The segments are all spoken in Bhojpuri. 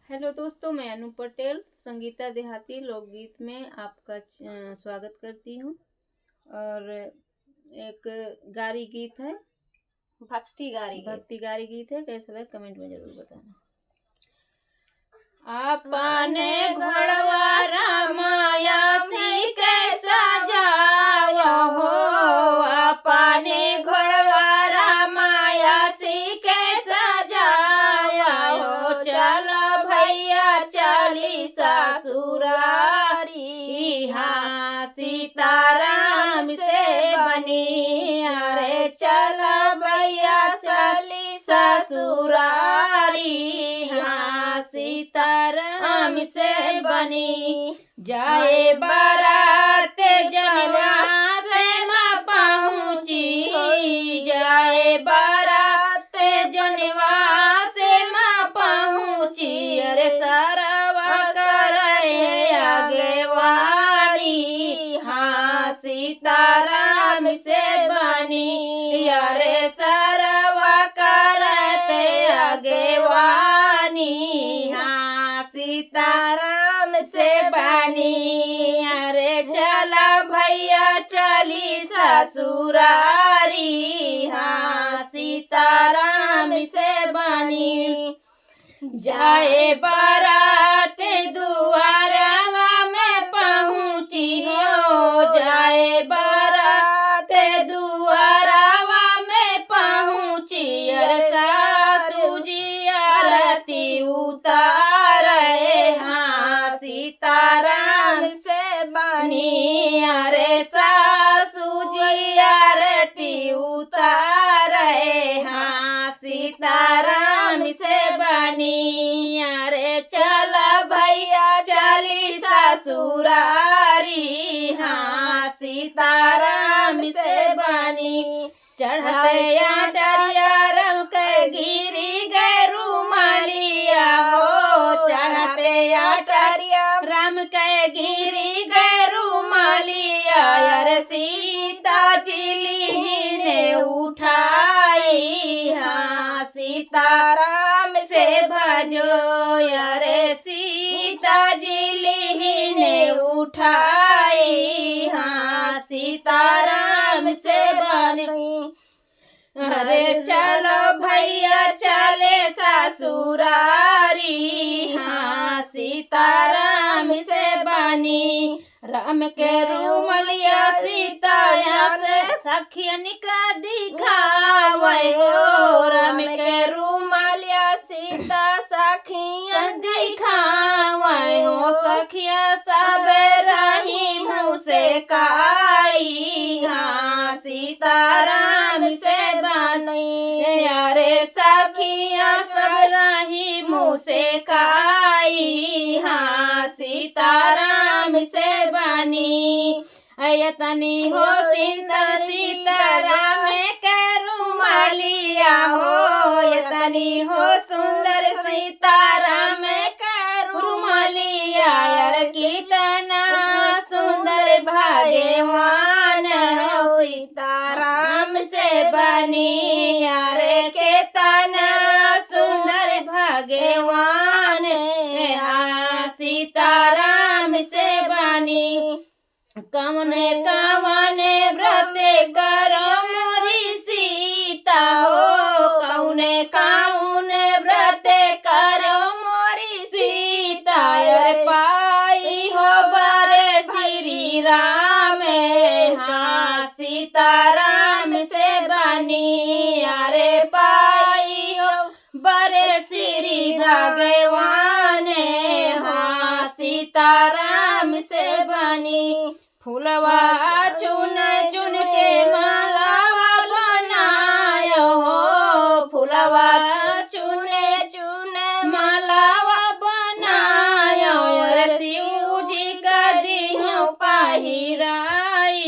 हेलो दोस्तों, मैं अनु पटेल संगीता देहाती लोकगीत में आपका स्वागत करती हूँ। और एक गारी गीत है, भक्ति गारी गीत है। कैसा लगा कमेंट में जरूर बताना। अपने घरवा रामाया सी कैसा जाया हो, अपने घरवा रामाया सी कैसा जाया हो। चल भैया चली ससुरारी, हाँ सीताराम से बनी। अरे चल भैया चली ससुरारी, हाँ सीताराम से बनी। जाए बारात जनवा से माँ पहुँची, जाए बारात जनवा से माँ पहुँची। अरे सरवा करे आगेवानी, हाँ सीताराम से बनी। अरे सरवा करते आगेवानी, हाँ सीताराम से बनी। अरे चला भैया चली ससुरारी, हाँ सीताराम से बनी। जाए बारात दुआरवा में पहुँची हो, जाए बारात दुआरवा में पहुँची। अरे सासू जी आरती उतारे, हाँ सीताराम से बनी। अरे सासू जी आरती उतारे, हाँ सीताराम से बनी। अरे चल भैया चली ससुरारी, हाँ सीताराम से बनी। चढ़ते आटरिया रम के गिरी गए रुमालिया हो, चढ़ते आटरिया राम के गिरी गए रुमालिया। अरे सीता जी ने उठाई, हाँ सीताराम से भजो। अरे सीता जी ने उठाई, हाँ सीताराम से बनी। अरे चलो भैया चले ससुरारी, हाँ सीताराम से बनी। राम के रुमलिया सीता से सखियन का दिखावे हो, राम के रुमलिया सीता सखियन दिखावे हो। सखिया सब रही मुँह से काई, हाँ सीताराम से बनी। अरे सखिया सब रही मुँह से काई, हाँ सीताराम से बनी। अयतनी हो सिंदर सीताराम के रुमालिया हो, यतनी हो सुंदर सीताराम के रुमालिया। यार कितना सुंदर भाग्यवान हो सीताराम से बनी। यार कितना सुंदर भाग्यवान, हाँ सीताराम से बनी। कवने कवने व्रत कर मोरी सीता हो, कौने कौने व्रत कर मोरी सीता। अरे पाई हो बरे श्री राम, हाँ सीताराम से बनी। अरे पाई हो बरे श्री भगवान, हाँ सीताराम से बनी। फूलवा चुन चुन के मालावा बनायो हो, फूलवा चुन चुन मालावा बनायो। अरे शिव जी का दियो पहिराई,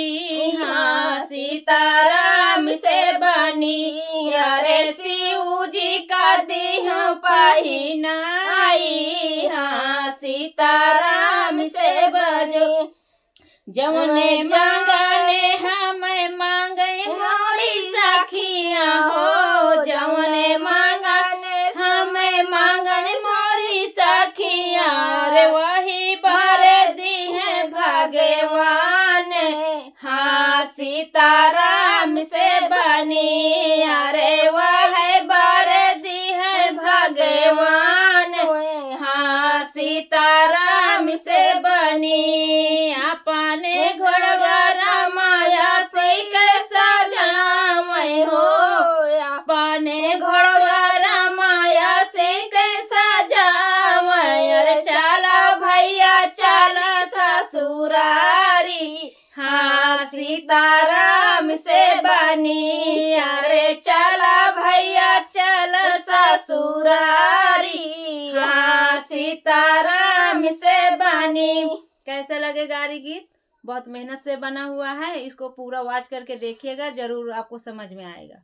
हाँ सीताराम से बनी। अरे शिव जी का दियो पहिनाई, हाँ सीताराम से बनी। जवने मांगने हमें मांगे मोरी सखिया हो, जवने मांगने हमें मांगने मोरी सखिया। सीताराम से बनी, अरे वह बर दी है भगवान, हाँ सीताराम से बनी। अपने घोड़वा रामाया से कैसा जाम हो, अपने घोड़वा रामाया से कैसा जाम, अरे चला भैया चला ससुरारी, हाँ सीताराम से बनी, अरे चला भैया चला ससुरारी, हाँ सीताराम से बनी। कैसा लगे गारी गीत? बहुत मेहनत से बना हुआ है, इसको पूरा वॉच करके देखिएगा, जरूर आपको समझ में आएगा।